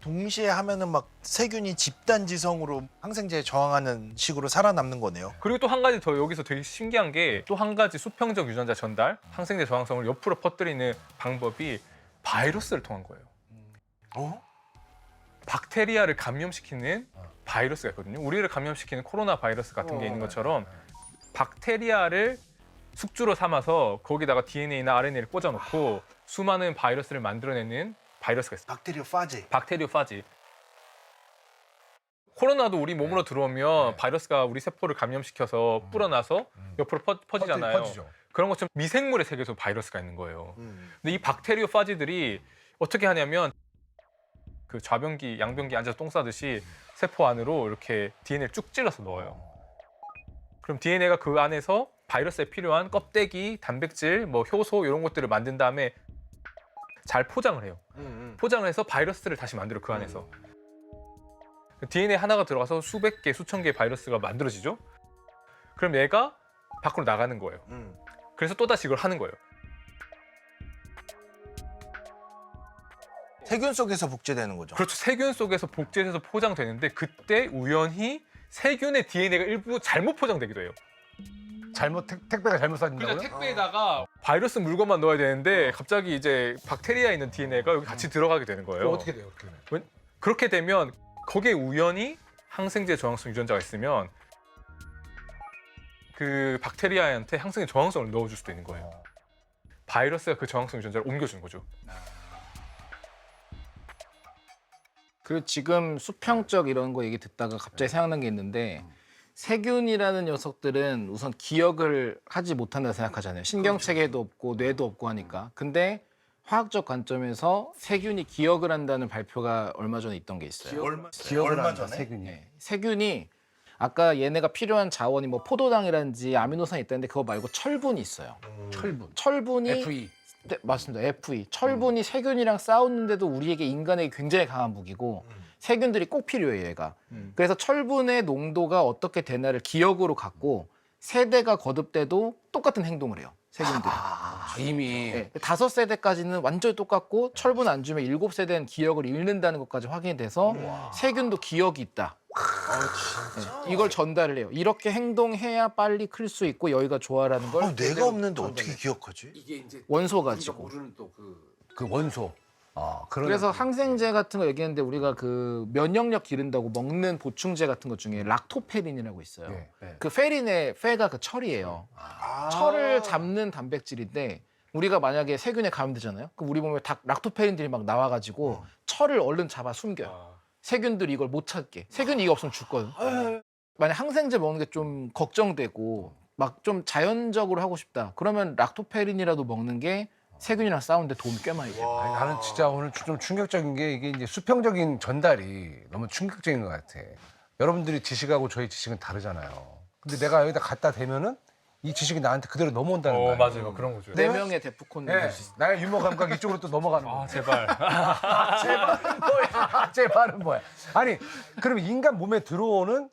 동시에 하면은 막 세균이 집단지성으로 항생제에 저항하는 식으로 살아남는 거네요. 그리고 또 한 가지 더 여기서 되게 신기한 게 또 한 가지 수평적 유전자 전달, 항생제 저항성을 옆으로 퍼뜨리는 방법이 바이러스를 통한 거예요. 어? 박테리아를 감염시키는 바이러스가 있거든요. 우리를 감염시키는 코로나 바이러스 같은 게 있는 것처럼 박테리아를 숙주로 삼아서 거기다가 DNA나 RNA를 꽂아놓고 수많은 바이러스를 만들어내는 바이러스가 있어요. 박테리오파지. 박테리오파지. 코로나도 우리 몸으로 들어오면 바이러스가 우리 세포를 감염시켜서 뿌러나서 옆으로 퍼지잖아요. 퍼지죠. 그런 것처럼 미생물의 세계에서 바이러스가 있는 거예요. 근데 이 박테리오파지들이 어떻게 하냐면 그 좌변기, 양변기 앉아서 똥 싸듯이 세포 안으로 이렇게 DNA를 쭉 찔러서 넣어요. 그럼 DNA가 그 안에서 바이러스에 필요한 껍데기, 단백질, 뭐 효소 이런 것들을 만든 다음에 잘 포장을 해요. 포장을 해서 바이러스를 다시 만들어 그 안에서. DNA 하나가 들어가서 수백 개, 수천 개의 바이러스가 만들어지죠. 그럼 얘가 밖으로 나가는 거예요. 그래서 또다시 이걸 하는 거예요. 세균 속에서 복제되는 거죠. 그렇죠. 세균 속에서 복제돼서 포장되는데 그때 우연히 세균의 DNA가 일부 잘못 포장되기도 해요. 잘못 택배가 잘못 쏴진다고요? 택배에다가 바이러스 물건만 넣어야 되는데 갑자기 이제 박테리아에 있는 DNA가 여기 같이 들어가게 되는 거예요. 어떻게 돼요? 어떻게 돼요? 그렇게 되면 거기에 우연히 항생제 저항성 유전자가 있으면 그 박테리아한테 항생제 저항성을 넣어줄 수도 있는 거예요. 바이러스가 그 저항성 유전자를 옮겨주는 거죠. 그 지금 수평적 이런 거 얘기 듣다가 갑자기 생각난 게 있는데 세균이라는 녀석들은 우선 기억을 하지 못한다 생각하잖아요. 신경체계도 없고 뇌도 없고 하니까. 근데 화학적 관점에서 세균이 기억을 한다는 발표가 얼마 전에 있던 게 있어요. 기억을 얼마 한다, 전에? 세균이. 네. 세균이 아까 얘네가 필요한 자원이 뭐 포도당이라든지 아미노산이 있다는데 그거 말고 철분이 있어요. 철분. 철분이 FE. 네, 맞습니다. FE. 철분이 세균이랑 싸웠는데도 우리에게 인간에게 굉장히 강한 무기고 세균들이 꼭 필요해요, 얘가. 그래서 철분의 농도가 어떻게 되나를 기억으로 갖고 세대가 거듭돼도 똑같은 행동을 해요, 세균들이. 이미. 네, 5세대까지는 완전히 똑같고 철분 안 주면 7세대는 기억을 잃는다는 것까지 확인이 돼서 세균도 기억이 있다. 네, 이걸 전달을 해요. 이렇게 행동해야 빨리 클 수 있고 여기가 좋아라는 걸 내가 없는데 어떻게 기억하지? 이게 이제 원소 가지고. 모르는 또 그 원소. 그래서 항생제 같은 거 얘기했는데 우리가 그 면역력 기른다고 먹는 보충제 같은 것 중에 락토페린이라고 있어요. 네. 그 페린의 페가 그 철이에요. 철을 잡는 단백질인데 우리가 만약에 세균에 감염되잖아요. 그럼 우리 몸에 락토페린들이 막 나와가지고 철을 얼른 잡아 숨겨요. 세균들이 이걸 못 찾게. 세균이 이게 없으면 죽거든. 만약 항생제 먹는 게 좀 걱정되고 막 좀 자연적으로 하고 싶다. 그러면 락토페린이라도 먹는 게 세균이랑 싸우는데 도움이 꽤 많이 돼요. 아니, 나는 진짜 오늘 좀 충격적인 게 이게 이제 수평적인 전달이 너무 충격적인 것 같아. 여러분들이 지식하고 저희 지식은 다르잖아요. 근데 내가 여기다 갖다 대면은 이 지식이 나한테 그대로 넘어온다는 거야. 맞아요. 그런 거죠. 네 명의 데프콘 네, 나의 유머 감각이 이쪽으로 또 넘어가는 거야. 제발. 제발은 뭐야? 제발은 뭐야? 아니, 그러면 인간 몸에 들어오는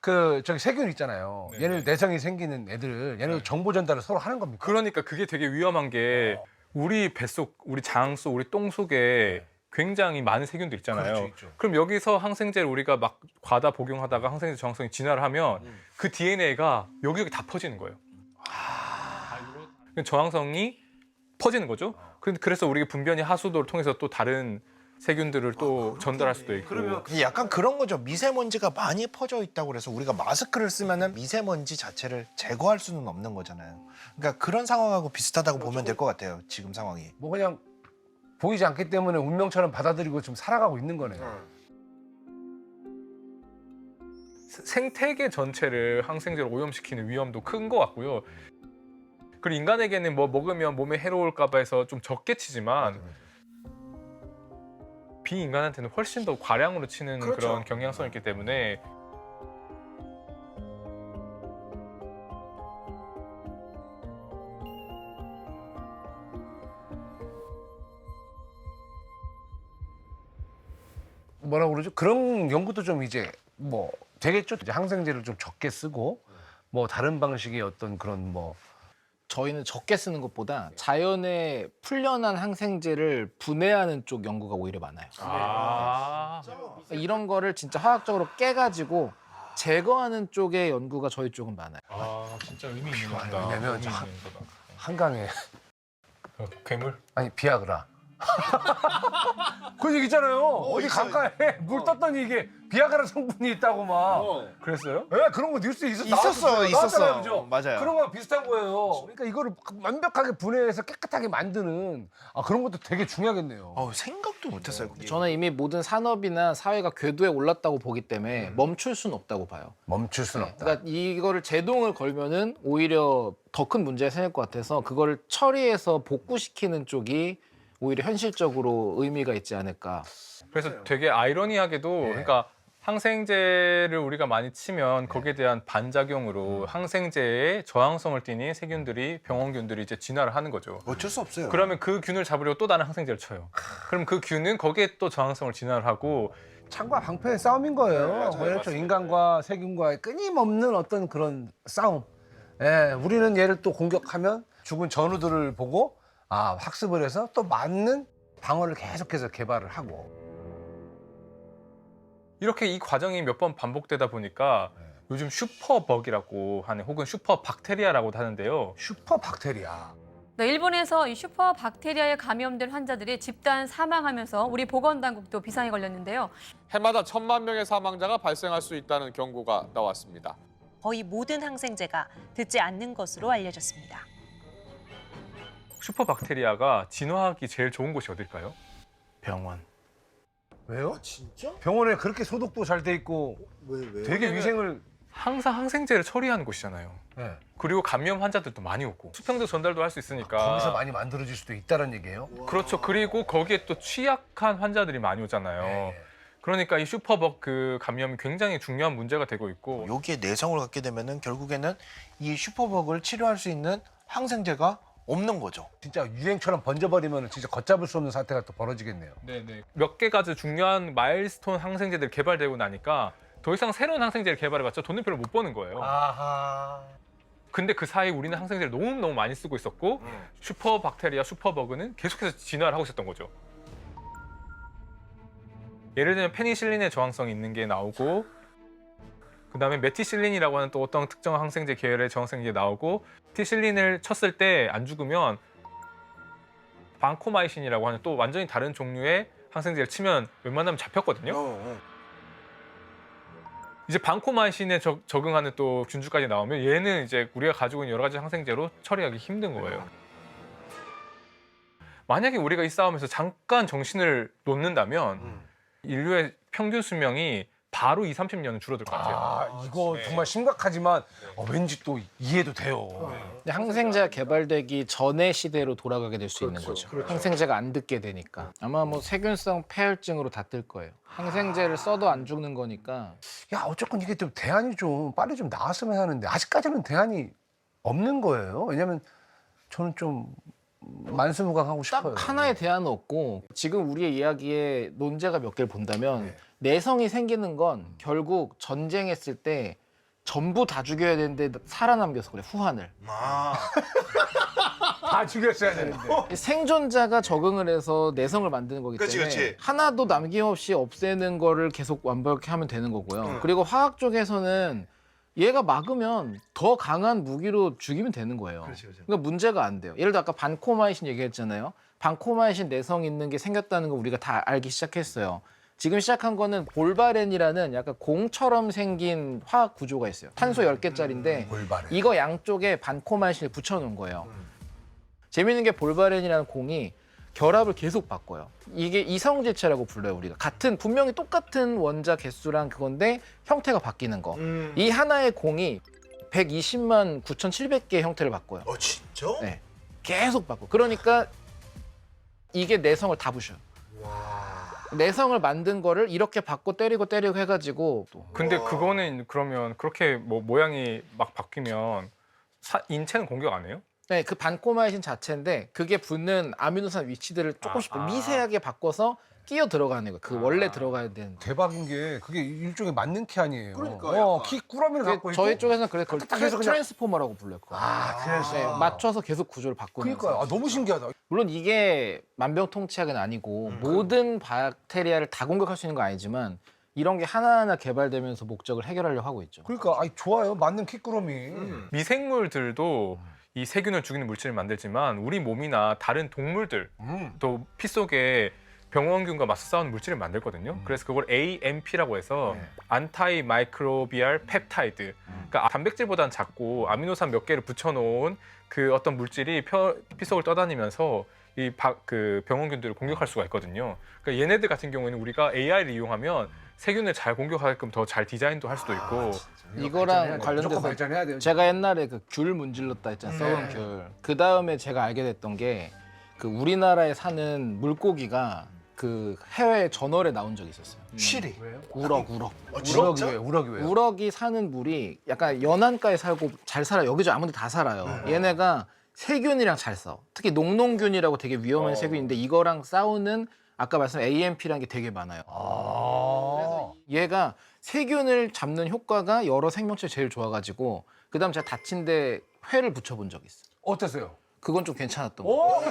그 저기 세균 있잖아요. 얘네 내성이 생기는 애들, 얘네 정보 전달을 서로 하는 겁니까? 그러니까 그게 되게 위험한 게 우리 뱃속, 우리 장 속, 우리 똥 속에 굉장히 많은 세균들 있잖아요. 그렇죠, 있죠. 그럼 여기서 항생제를 우리가 막 과다 복용하다가 항생제 저항성이 진화를 하면 그 DNA가 여기저기 다 퍼지는 거예요. 저항성이 퍼지는 거죠. 그래서 우리가 분변이 하수도를 통해서 또 다른 세균들을 또 전달할 수도 있고. 약간 그런 거죠. 미세먼지가 많이 퍼져 있다고 그래서 우리가 마스크를 쓰면은 미세먼지 자체를 제거할 수는 없는 거잖아요. 그러니까 그런 상황하고 비슷하다고 보면 될 것 같아요. 지금 상황이. 뭐 그냥 보이지 않기 때문에 운명처럼 받아들이고 좀 살아가고 있는 거네요. 생태계 전체를 항생제로 오염시키는 위험도 큰 것 같고요. 그리고 인간에게는 뭐 먹으면 몸에 해로울까 봐 해서 좀 적게 치지만 비인간한테는 훨씬 더 과량으로 치는 그렇죠. 그런 경향성이 있기 때문에 뭐라고 그러죠? 그런 연구도 좀 이제 뭐 되겠죠. 이제 항생제를 좀 적게 쓰고 뭐 다른 방식의 어떤 그런 뭐 저희는 적게 쓰는 것보다 자연에 풀려난 항생제를 분해하는 쪽 연구가 오히려 많아요. 이런 거를 진짜 화학적으로 깨가지고 제거하는 쪽의 연구가 저희 쪽은 많아요. 진짜 의미 있는 거다. 왜냐면 의미 있는 거다. 한강에 괴물? 아니 비아그라 그 얘기 있잖아요. 어디 강가에 물 떴더니 이게 비아그라 성분이 있다고 막 그랬어요? 네, 그런 거 뉴스에 있었어. 나왔잖아요, 그죠? 맞아요. 그런 거 비슷한 거예요. 그러니까 이거를 완벽하게 분해해서 깨끗하게 만드는 그런 것도 되게 중요하겠네요. 생각도 못했어요. 저는 이미 모든 산업이나 사회가 궤도에 올랐다고 보기 때문에 멈출 수는 없다고 봐요. 멈출 수는 없다. 그러니까 이거를 제동을 걸면은 오히려 더 큰 문제가 생길 것 같아서 그거를 처리해서 복구시키는 쪽이 오히려 현실적으로 의미가 있지 않을까. 그래서 되게 아이러니하게도 그러니까 항생제를 우리가 많이 치면 거기에 대한 반작용으로 항생제의 저항성을 띠는 세균들이 병원균들이 이제 진화를 하는 거죠. 어쩔 수 없어요. 그러면 그 균을 잡으려고 또 다른 항생제를 쳐요. 그럼 그 균은 거기에 또 저항성을 진화를 하고 창과 방패의 싸움인 거예요. 그렇죠. 인간과 세균과의 끊임없는 어떤 그런 싸움. 예, 우리는 얘를 또 공격하면 죽은 전우들을 보고 학습을 해서 또 맞는 방어를 계속해서 개발을 하고. 이렇게 이 과정이 몇 번 반복되다 보니까 요즘 슈퍼벅이라고 하는 혹은 슈퍼박테리아라고도 하는데요. 슈퍼박테리아. 네, 일본에서 이 슈퍼박테리아에 감염된 환자들이 집단 사망하면서 우리 보건당국도 비상에 걸렸는데요. 해마다 1,000만 명의 사망자가 발생할 수 있다는 경고가 나왔습니다. 거의 모든 항생제가 듣지 않는 것으로 알려졌습니다. 슈퍼박테리아가 진화하기 제일 좋은 곳이 어딜까요? 병원. 왜요? 진짜? 병원에 그렇게 소독도 잘 돼 있고 되게 위생을 항상 항생제를 처리하는 곳이잖아요. 네. 그리고 감염 환자들도 많이 오고 수평적 전달도 할 수 있으니까 거기서 많이 만들어질 수도 있다는 얘기예요. 그렇죠. 그리고 거기에 또 취약한 환자들이 많이 오잖아요. 네. 그러니까 이 슈퍼벅 그 감염이 굉장히 중요한 문제가 되고 있고 여기에 내성을 갖게 되면은 결국에는 이 슈퍼벅을 치료할 수 있는 항생제가 없는 거죠. 진짜 유행처럼 번져버리면 진짜 걷잡을 수 없는 사태가 또 벌어지겠네요. 네네. 몇 개가 중요한 마일스톤 항생제들이 개발되고 나니까 더 이상 새로운 항생제를 개발해봤자 돈을 별로 못 버는 거예요. 아하. 근데 그 사이 우리는 항생제를 너무너무 많이 쓰고 있었고 슈퍼박테리아, 슈퍼버그는 계속해서 진화를 하고 있었던 거죠. 예를 들면 페니실린의 저항성이 있는 게 나오고 그다음에 메티실린이라고 하는 또 어떤 특정 항생제 계열의 저항성이 나오고 티실린을 쳤을 때 안 죽으면 방코마이신이라고 하는 또 완전히 다른 종류의 항생제를 치면 웬만하면 잡혔거든요. 이제 방코마이신에 적응하는 또 균주까지 나오면 얘는 이제 우리가 가지고 있는 여러 가지 항생제로 처리하기 힘든 거예요. 만약에 우리가 이 싸움에서 잠깐 정신을 놓는다면 인류의 평균 수명이 바로 30년은 줄어들 것 같아요. 아, 이거 정말 심각하지만 왠지 또 이해도 돼요. 근데 항생제가 개발되기 전의 시대로 돌아가게 될 수 있는 거죠. 항생제가 안 듣게 되니까. 아마 뭐 세균성 폐혈증으로 다 뜰 거예요. 항생제를 써도 안 죽는 거니까. 야, 어쨌건 이게 좀 대안이 좀 빨리 좀 나왔으면 하는데 아직까지는 대안이 없는 거예요. 왜냐면 저는 좀 만수무강하고 싶어요. 딱 하나의 대안은 없고 지금 우리의 이야기의 논제가 몇 개를 본다면 내성이 생기는 건 결국 전쟁했을 때 전부 다 죽여야 되는데 살아남겨서 그래, 후환을. 다 죽였어야 되는데. 생존자가 적응을 해서 내성을 만드는 거기 때문에 그치. 하나도 남김없이 없애는 거를 계속 완벽히 하면 되는 거고요. 그리고 화학 쪽에서는 얘가 막으면 더 강한 무기로 죽이면 되는 거예요. 그러니까 문제가 안 돼요. 예를 들어 아까 반코마이신 얘기했잖아요. 반코마이신 내성 있는 게 생겼다는 거 우리가 다 알기 시작했어요. 지금 시작한 거는 볼바렌이라는 약간 공처럼 생긴 화학 구조가 있어요. 탄소 10개짜리인데 볼바렌. 이거 양쪽에 반코마이신을 붙여놓은 거예요. 재밌는 게 볼바렌이라는 공이 결합을 계속 바꿔요. 이게 이성질체라고 불러요, 우리가. 분명히 똑같은 원자 개수랑 그건데 형태가 바뀌는 거. 이 하나의 공이 120만 9,700개의 형태를 바꿔요. 진짜? 네. 계속 바꿔. 그러니까 이게 내성을 다 부셔요. 내성을 만든 거를 이렇게 바꿔 때리고 해가지고 또 근데 그거는 그러면 그렇게 뭐 모양이 막 바뀌면 인체는 공격 안 해요? 네, 그 반코마이신 자체인데 그게 붙는 아미노산 위치들을 조금씩 미세하게 바꿔서 끼어 들어가는 거예요. 그 원래 들어가야 되는. 대박인 게 그게 일종의 맞는 키 아니에요. 그러니까. 키 꾸러미를 갖고 있고. 저희 쪽에서는 그걸 그래서 그냥- 트랜스포머라고 불러요. 그거. 그래서. 네, 맞춰서 계속 구조를 바꾸는 그러니까요. 거예요. 너무 신기하다. 물론 이게 만병통치약은 아니고 모든 박테리아를 다 공격할 수 있는 건 아니지만 이런 게 하나하나 개발되면서 목적을 해결하려고 하고 있죠. 그러니까 좋아요. 맞는 키 꾸러미. 미생물들도 이 세균을 죽이는 물질을 만들지만 우리 몸이나 다른 동물들 또 피 속에 병원균과 맞서 싸우는 물질을 만들거든요. 그래서 그걸 AMP라고 해서 안타이 마이크로비알 펩타이드. 그러니까 단백질보다는 작고 아미노산 몇 개를 붙여놓은 그 어떤 물질이 피 속을 떠다니면서 그 병원균들을 공격할 수가 있거든요. 그러니까 얘네들 같은 경우에는 우리가 AI를 이용하면 세균을 잘 공격하게끔 더 잘 디자인도 할 수도 있고. 이거랑 무조건 관련돼서 발전해야 돼요. 제가 옛날에 그 귤 문질렀다 했잖아요. 썩은 귤. 그 다음에 제가 알게 됐던 게 그 우리나라에 사는 물고기가 그 해외 저널에 나온 적이 있었어요. 쉬리. 우럭. 우럭이 왜요? 우럭이 왜요? 우럭이 사는 물이 약간 연안가에 살고 잘 살아요. 여기저기 아무데 다 살아요. 얘네가 세균이랑 잘 싸워. 특히 농농균이라고 되게 위험한 세균인데 이거랑 싸우는 아까 말씀한 AMP라는 게 되게 많아요. 그래서 얘가 세균을 잡는 효과가 여러 생명체에 제일 좋아가지고 그다음 제가 다친 데 회를 붙여본 적이 있어요. 어땠어요? 그건 좀 괜찮았던 거.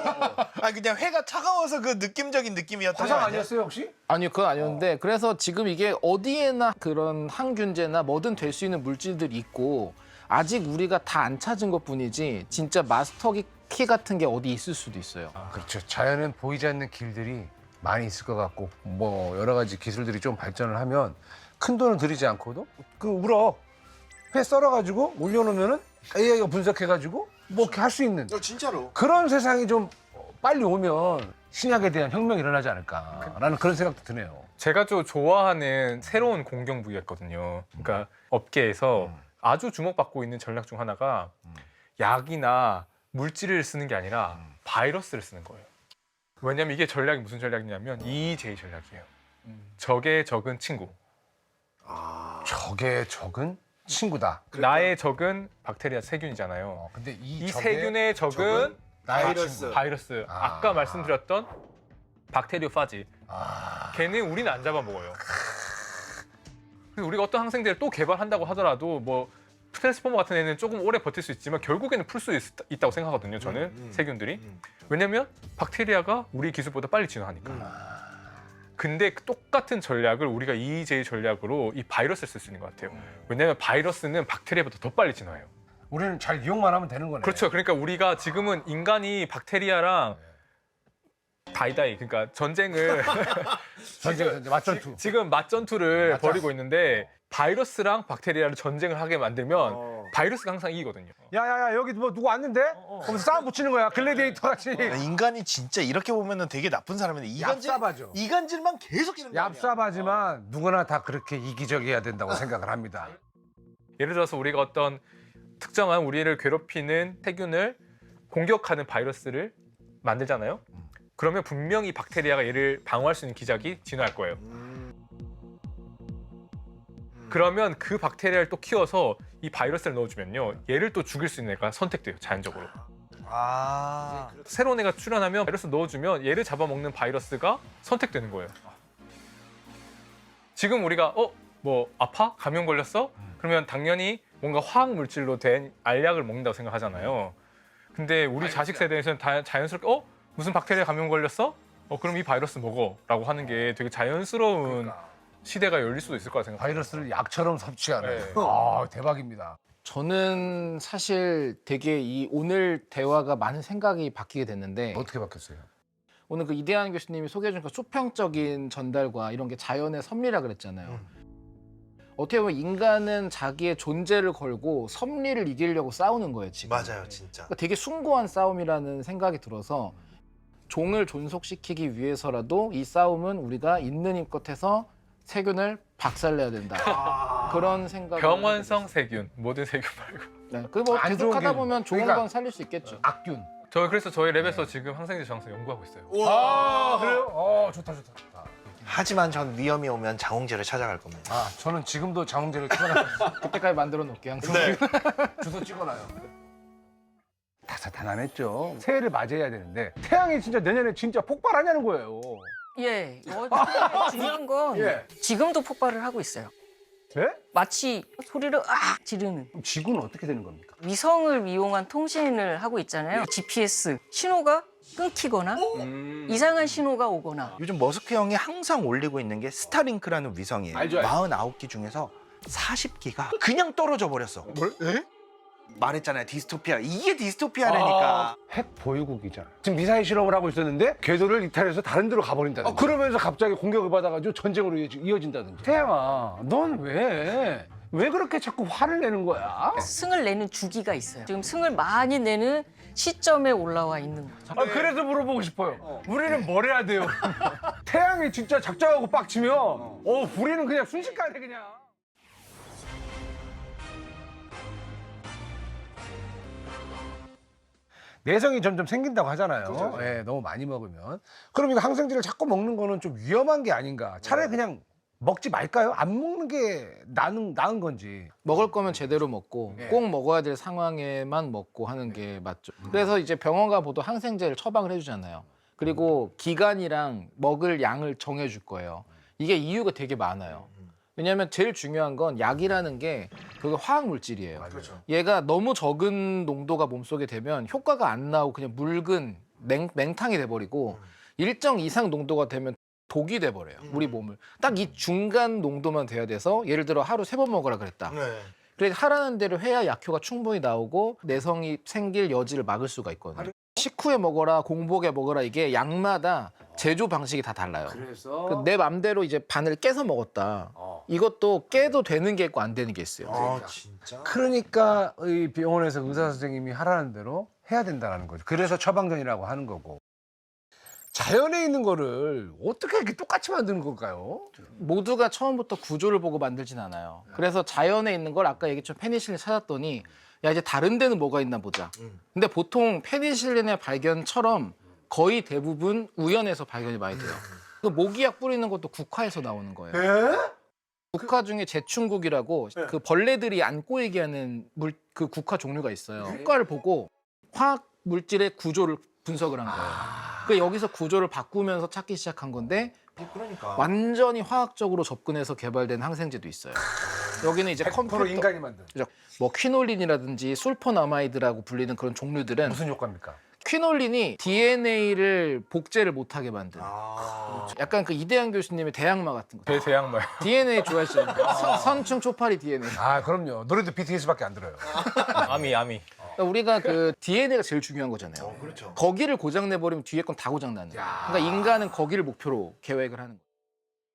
그냥 회가 차가워서 그 느낌적인 느낌이었던 거 화상 아니야? 아니었어요 혹시? 아니요, 그건 아니었는데 그래서 지금 이게 어디에나 그런 항균제나 뭐든 될 수 있는 물질들이 있고 아직 우리가 다 안 찾은 것뿐이지 진짜 마스터키 같은 게 어디 있을 수도 있어요. 그렇죠. 자연은 보이지 않는 길들이 많이 있을 것 같고 뭐 여러 가지 기술들이 좀 발전을 하면 큰 돈을 들이지 않고도 그 우럭 회 썰어가지고 올려놓으면은 AI가 분석해가지고 뭐 이렇게 할 수 있는 진짜로. 그런 세상이 좀 빨리 오면 신약에 대한 혁명이 일어나지 않을까라는 그런 생각도 드네요. 제가 좀 좋아하는 새로운 공격 부위였거든요. 그러니까 업계에서 아주 주목받고 있는 전략 중 하나가 약이나 물질을 쓰는 게 아니라 바이러스를 쓰는 거예요. 왜냐면 이게 전략이 무슨 전략이냐면 EJ 전략이에요. 적의 적은 친구. 적의 적은 친구다. 나의 적은 박테리아 세균이잖아요. 근데 이 적의 세균의 적은 나의 바이러스. 친구. 바이러스. 아까 말씀드렸던 박테리오파지. 걔는 우리는 안 잡아먹어요. 그래서 우리가 어떤 항생제를 또 개발한다고 하더라도 뭐 트랜스포머 같은 애는 조금 오래 버틸 수 있지만 결국에는 풀 수 있다고 생각하거든요. 저는 세균들이. 왜냐면 박테리아가 우리 기술보다 빨리 진화하니까. 근데 똑같은 전략을 우리가 EJ 전략으로 이 바이러스를 쓸 수 있는 것 같아요. 왜냐면 바이러스는 박테리아보다 더 빨리 진화해요. 우리는 잘 이용만 하면 되는 거네. 그렇죠. 그러니까 우리가 지금은 인간이 박테리아랑 다이다이 그러니까 전쟁을 전쟁 맞전투. 지금 맞전투를 벌이고 있는데 바이러스랑 박테리아를 전쟁을 하게 만들면 바이러스가 항상 이기거든요. 야야야 여기 뭐 누구 왔는데? 그럼 싸움 붙이는 거야. 글래디에이터 같이. 인간이 진짜 이렇게 보면은 되게 나쁜 사람인데 얍삽하죠. 이간질만 계속 하는 거야. 얍삽하지만 누구나 다 그렇게 이기적이어야 된다고 생각을 합니다. 예를 들어서 우리가 어떤 특정한 우리를 괴롭히는 세균을 공격하는 바이러스를 만들잖아요. 그러면 분명히 박테리아가 얘를 방어할 수 있는 기작이 진화할 거예요. 그러면 그 박테리아를 또 키워서 이 바이러스를 넣어주면요, 얘를 또 죽일 수 있는 애가 선택돼요, 자연적으로. 아. 새로운 애가 출현하면 바이러스 넣어주면 얘를 잡아먹는 바이러스가 선택되는 거예요. 지금 우리가 뭐 아파? 감염 걸렸어? 그러면 당연히 뭔가 화학 물질로 된 알약을 먹는다고 생각하잖아요. 근데 우리 자식 세대에서는 자연스럽게 무슨 박테리아 감염 걸렸어? 그럼 이 바이러스 먹어라고 하는 게 되게 자연스러운 시대가 열릴 수도 있을 거라 생각해요. 바이러스를 약처럼 섭취하는. 네. 아 대박입니다. 저는 사실 되게 이 오늘 대화가 많은 생각이 바뀌게 됐는데 어떻게 바뀌었어요? 오늘 그 이대한 교수님이 소개해 준 그 수평적인 전달과 이런 게 자연의 섭리라 그랬잖아요. 어떻게 보면 인간은 자기의 존재를 걸고 섭리를 이기려고 싸우는 거예요, 지금. 맞아요, 진짜. 그러니까 되게 숭고한 싸움이라는 생각이 들어서 종을 존속시키기 위해서라도 이 싸움은 우리가 있는 힘껏해서 세균을 박살내야 된다. 그런 생각. 병원성 세균, 모든 세균 말고. 네, 그뭐 안 계속 좋은 하다 균. 보면 좋은 그러니까 건 살릴 수 있겠죠. 악균. 그래서 저희 랩에서 지금 항생제 저항성 연구하고 있어요. 아 그래요? 좋다. 하지만 전 위험이 오면 장홍제를 찾아갈 겁니다. 아 저는 지금도 장홍제를 찍어놔요. 그때까지 만들어 놓을게요. 항상. 주소 찍어놔요. 다사다난했죠. 새해를 맞이해야 되는데 태양이 진짜 내년에 진짜 폭발하냐는 거예요. 예, 중요한 건 예. 지금도 폭발을 하고 있어요. 네? 마치 소리를 으악 지르는 그럼 지구는 어떻게 되는 겁니까? 위성을 이용한 통신을 하고 있잖아요. GPS 신호가 끊기거나 이상한 신호가 오거나 요즘 머스크 형이 항상 올리고 있는 게 스타링크라는 위성이에요. 알죠. 49기 중에서 40기가 그냥 떨어져 버렸어. 뭘? 에? 말했잖아요, 디스토피아. 이게 디스토피아라니까. 핵 보유국이잖아. 지금 미사일 실험을 하고 있었는데 궤도를 이탈해서 다른 데로 가버린다든지. 그러면서 갑자기 공격을 받아가지고 전쟁으로 이어진다든지. 태양아, 넌 왜 그렇게 자꾸 화를 내는 거야? 승을 내는 주기가 있어요. 지금 승을 많이 내는 시점에 올라와 있는 거죠. 그래서 물어보고 싶어요. 우리는 뭘 해야 돼요? 태양이 진짜 작정하고 빡치면 우리는 그냥 순식간에 그냥. 내성이 점점 생긴다고 하잖아요. 예, 너무 많이 먹으면. 그럼 이거 항생제를 자꾸 먹는 거는 좀 위험한 게 아닌가? 차라리 그냥 먹지 말까요? 안 먹는 게 나은 건지. 먹을 거면 제대로 먹고 예. 꼭 먹어야 될 상황에만 먹고 하는 게 맞죠. 그래서 이제 병원 가보도 항생제를 처방을 해주잖아요. 그리고 기간이랑 먹을 양을 정해줄 거예요. 이게 이유가 되게 많아요. 왜냐하면 제일 중요한 건 약이라는 게 그게 화학 물질이에요. 얘가 너무 적은 농도가 몸속에 되면 효과가 안 나오고 그냥 묽은 맹탕이 돼버리고 일정 이상 농도가 되면 독이 돼버려요. 우리 몸을. 딱 이 중간 농도만 돼야 돼서 예를 들어 하루 3번 먹으라 그랬다. 그래서 하라는 대로 해야 약효가 충분히 나오고 내성이 생길 여지를 막을 수가 있거든요. 식후에 먹어라, 공복에 먹어라 이게 약마다 제조 방식이 다 달라요. 그래서 내 맘대로 이제 반을 깨서 먹었다. 이것도 깨도 되는 게 있고 안 되는 게 있어요. 아, 진짜? 그러니까 이 병원에서 의사 선생님이 하라는 대로 해야 된다는 거죠. 그래서 처방전이라고 하는 거고. 자연에 있는 거를 어떻게 이렇게 똑같이 만드는 걸까요? 모두가 처음부터 구조를 보고 만들진 않아요. 그래서 자연에 있는 걸 아까 얘기했던 페니실린 찾았더니 야 이제 다른 데는 뭐가 있나 보자. 근데 보통 페니실린의 발견처럼 거의 대부분 우연에서 발견이 많이 돼요. 그 모기약 뿌리는 것도 국화에서 나오는 거예요. 국화 중에 제충국이라고 그 벌레들이 안 꼬이게 하는 그 국화 종류가 있어요. 효과를 보고 화학 물질의 구조를 분석을 한 거예요. 그 여기서 구조를 바꾸면서 찾기 시작한 건데 그러니까. 완전히 화학적으로 접근해서 개발된 항생제도 있어요. 여기는 이제 100% 컴퓨터, 인간이 만든. 뭐 퀴놀린이라든지 술포나마이드라고 불리는 그런 종류들은 무슨 효과입니까? 퀴놀린이 DNA를 복제를 못하게 만든. 약간 그 이대한 교수님의 대항마 같은 거. 대양말. DNA 좋아하시죠? 선충 초파리 DNA. 아 그럼요. 노래도 BTS밖에 안 들어요. 아미. 그러니까 우리가 그 DNA가 제일 중요한 거잖아요. 그렇죠. 거기를 고장 내버리면 뒤에 건 다 고장 나는 거예요. 그러니까 인간은 거기를 목표로 계획을 하는 거예요.